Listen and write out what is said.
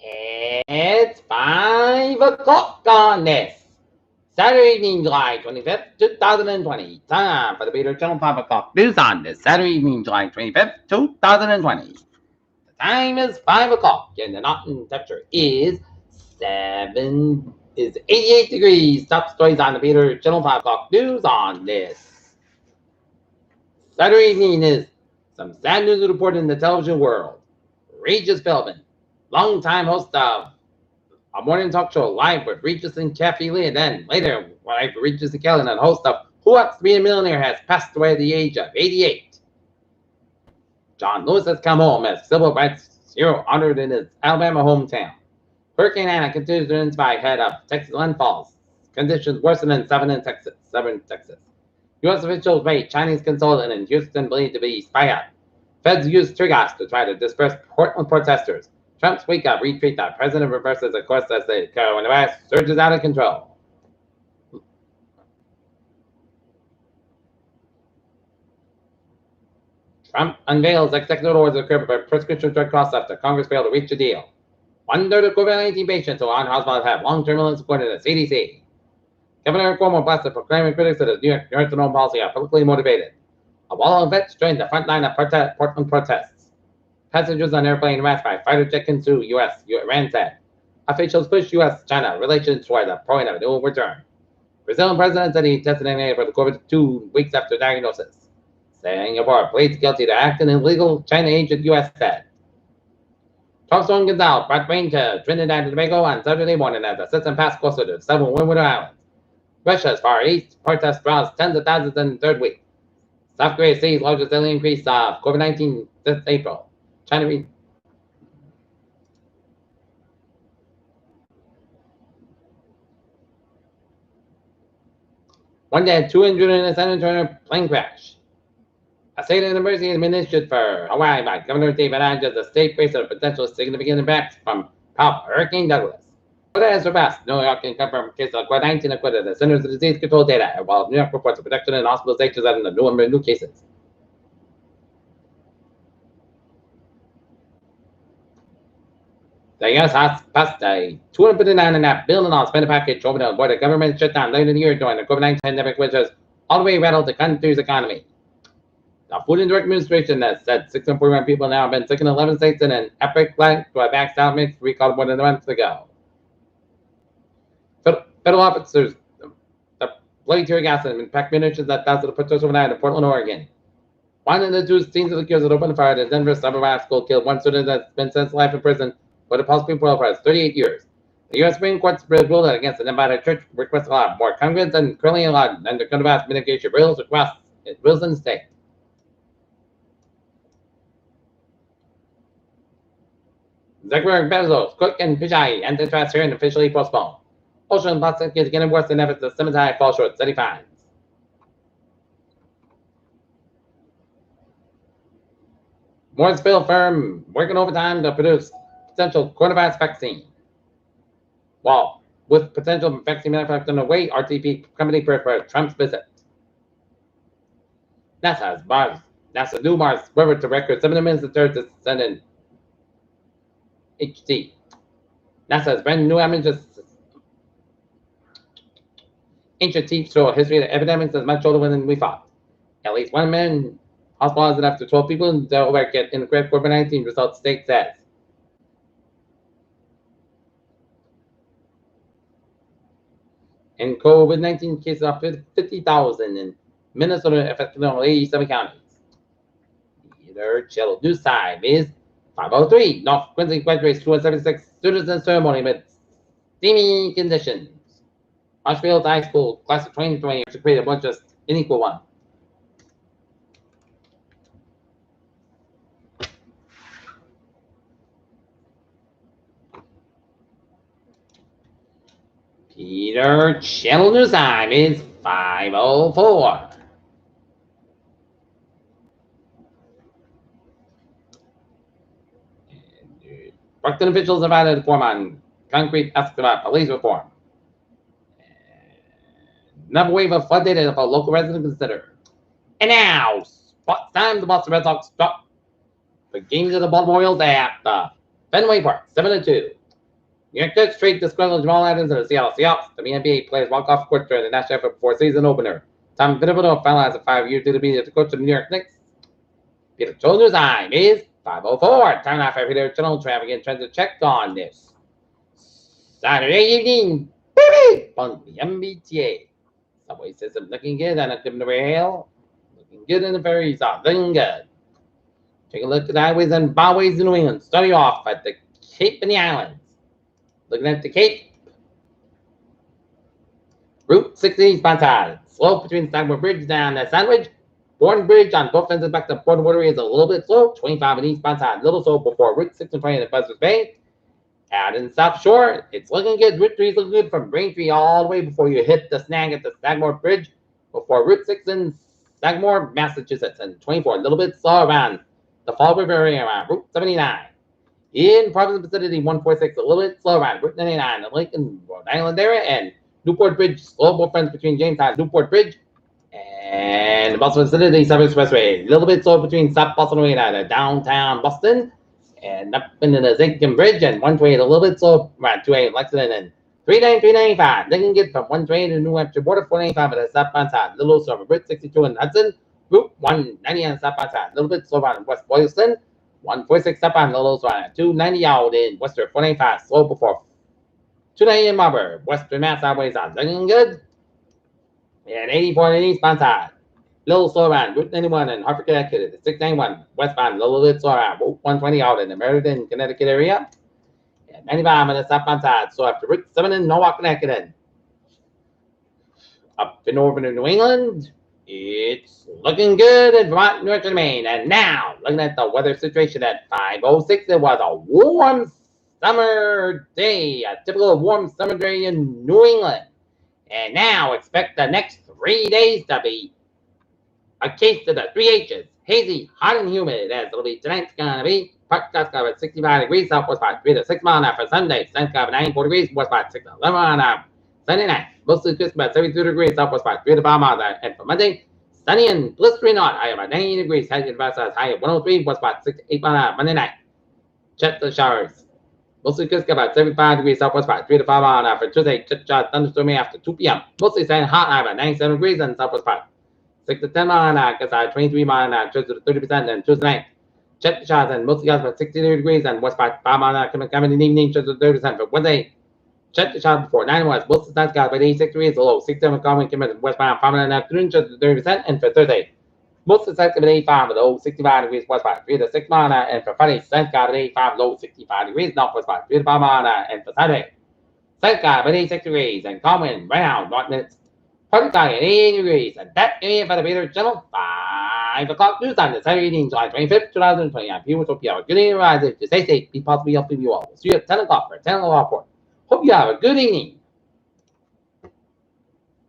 It's 5 o'clock on this Saturday evening, July 25th, 2020. Time for the Peter Channel 5 o'clock news on this Saturday evening, July 25th, 2020. The time is 5 o'clock and the mountain temperature is 88 degrees. Top stories on the Peter Channel 5 o'clock news on this Saturday evening is some sad news reported in the television world. Regis Philbin, longtime host of a morning talk show live with Regis and Kathy Lee, and then later live with Regis and Kelly, and host of Who Wants to Be a Millionaire, has passed away at the age of 88. John Lewis has come home as civil rights hero honored in his Alabama hometown. Hurricane Anna continues to intensify ahead of Texas landfalls. Conditions worsen in southern Texas. U.S. officials rate Chinese consultant in Houston believed to be spy. Feds use tear gas to try to disperse Portland protesters. Trump's wake-up retreat that president reverses a course as the coronavirus surges out of control. Trump unveils executive orders to curb prescription drug costs after Congress failed to reach a deal. 1/3 of COVID-19 patients who are on hospitals have long-term illness, according to the CDC. Governor Cuomo blasted proclaiming critics of the New York nursing home policy are politically motivated. A wall of vets joined the front line of Portland protests. Passengers on airplane harassed by fighter jet into U.S., Iran said. Officials push U.S.-China relations toward the point of no return. Brazilian president said he tested negative for the COVID 2 weeks after diagnosis. Singapore pleads guilty to acting illegal, China agent U.S. said. Torsten Gonzalez brought rain to Trinidad and Tobago on Saturday morning as the system passed closer to several windward islands. Russia's Far East protest draws tens of thousands in the third week. South Korea sees largest daily increase of COVID-19 since April. China one day, 200 in a San Antonio plane crash. A state of emergency administered for Hawaii by Governor David Adams, the state faced a potential significant impact from Hurricane Douglas. Florida has surpassed New York in confirmed cases of COVID-19 according to the Centers for Disease Control data, while New York reports a reduction in hospitalizations and the number of new cases. The U.S. has passed a $259.5 billion spending package over to avoid a government shutdown later in the year during the COVID-19 pandemic, which has all the way rattled the country's economy. The Food and Drug Administration has said 641 people now have been sick in 11 states in an epic flight to a vax outbreak recalled more than a month ago. Federal officers bloody tear gas and packed munitions that thousands of protesters overnight in Portland, Oregon. One of the two scenes of the kills that opened fire at a Denver suburb high school killed one student that's been sentenced to life in prison for the possible parole for 38 years. The U.S. Supreme Court ruled against the Nevada church request to allow more congregants than currently allowed under coronavirus mitigation rules across rules in the state. Zuckerberg, Bezos, Cook, and Pichai antitrust hearing officially postponed. Ocean plastic is getting worse than ever as the cemetery falls short, steady fines. Mooresville firm working overtime to produce potential coronavirus vaccine. While with potential vaccine manufacturing away, RTP company prepared Trump's visit. NASA's new Mars rover to record 7 minutes and 30 to send in HT. NASA's brand new images. Ancient teams show a history of epidemics is much older than we thought. At least one man hospitalized after 12 people in Delaware get in the COVID-19 results, state says. And COVID-19 cases of 50,000 in Minnesota affecting only 87 counties. Either Channel News time is 5:03. North Quincy graduates 276 students in ceremony with steamy conditions. Marshfield High School class of 2020 to create a bunch of unequal one. Peter Channel News time is 5:04. Brockton officials invited to form on concrete asked about police reform. Another wave of flood data for local residents to consider. And now, it's time the Boston Red Sox stop the games of the Baltimore Orioles at Fenway Park, 7-2. New York Jets trade disgruntled Jamal Adams and the Seattle Seahawks. The NBA players walk off court during the national effort before season opener. Tom Thibodeau finalized a 5-year deal to be the coach of the New York Knicks. Peter Childers' time is 5:04. Time now for Peter Channel traffic and transit check on this Saturday evening. Baby! On the MBTA. Subway system looking good on a given rail. Looking good in the ferries. Looking good. Take a look at the highways and byways in New England. Starting off at the Cape and the Islands. Looking at the Cape. Route 16 Spontaneous. Slope between Stagmore Bridge down the Sandwich. Bourne Bridge on both ends back to Port Water is a little bit slow. 25 in East Spontaneous. Little slow before Route 6 and 20 in the Buzzards Bay. Out in South Shore, it's looking good. Route 3 is looking good from Braintree all the way before you hit the snag at the Stagmore Bridge. Before Route 6 in Stagmore, Massachusetts. And 24, a little bit slow around the Fall River area around Route 79. In Providence vicinity, 146, a little bit slow around Route 99, the Lincoln, Rhode Island area, and Newport Bridge, slow both friends between Jamestown and Newport Bridge. And Boston vicinity, Southern Expressway, a little bit slow between South Boston and downtown Boston. And up into the Zinkin Bridge, and 128, a little bit slow around 28 Lexington, and 395. They can get from 128 to New Hampshire border, 495 at the southbound side, a little slow, Route 62 in Hudson, Route 190 on the southbound side, a little bit slow around West Boylston, 146 southbound, a little slow around 290 out in Western, 495, slow before 290 in Marlborough, Western Mass highways on looking good, and 84 in eastbound side. Little slow around Route 91 in Hartford, Connecticut, 691 westbound, a little bit slow around Route 120 out in the Meriden, Connecticut area, and 95 on the southbound side. So after Route 7 in Norwalk, Connecticut, up to northern New England, it's looking good in Vermont, New York, and Maine. And now, looking at the weather situation at 5:06, it was a warm summer day, a typical warm summer day in New England. And now expect the next 3 days to be a case of the 3 H's. Hazy, hot, and humid, as it'll be tonight's gonna be. Park sky's gonna be 65 degrees, southwest by 3 to 6 miles an hour for Sunday. Sun's gonna be 94 degrees, west by 6 to 11 miles an hour. Sunday night, mostly crisp about 72 degrees, southwest by 3 to 5 miles an hour. And for Monday, sunny and blistering hot, high about 90 degrees, high at 103, west by 6 to 8 miles an hour. Monday night, check the showers. Mostly crisp about 75 degrees, southwest by 3 to 5 miles an hour. For Tuesday, check showers, thunderstorming after 2 p.m. Mostly sunny hot, high about 97 degrees, and southwest by 6 to 10 miles an hour, because I 23 miles an hour, to 30%, and Tuesday night. Check the shots, and mostly guys about 62 degrees, and west by 5 miles an hour, coming in the evening, to 30%. For Wednesday, check the shots before 9 west, most of the times guys by 86 degrees, a low 67 coming, coming west by 5 miles an afternoon, to 30%. And for Thursday, most of the times coming 85, with low 65 degrees, west by 3 to 6 miles an hour. And for Friday, sun guys by 85, low 65 degrees, northwest by 3 to 5 miles an hour. And for Saturday, sun guys by 86 degrees, and calm wind right now, north minutes. Party time at 80 degrees, and that is for the Peter Channel 5 o'clock news on the Saturday evening, July 25th, 2020. I'm Peter. Hope you have a good evening. Rise, stay safe, be positive, be healthy, you all. We'll see you at 10 o'clock for a 10 o'clock report. Hope you have a good evening.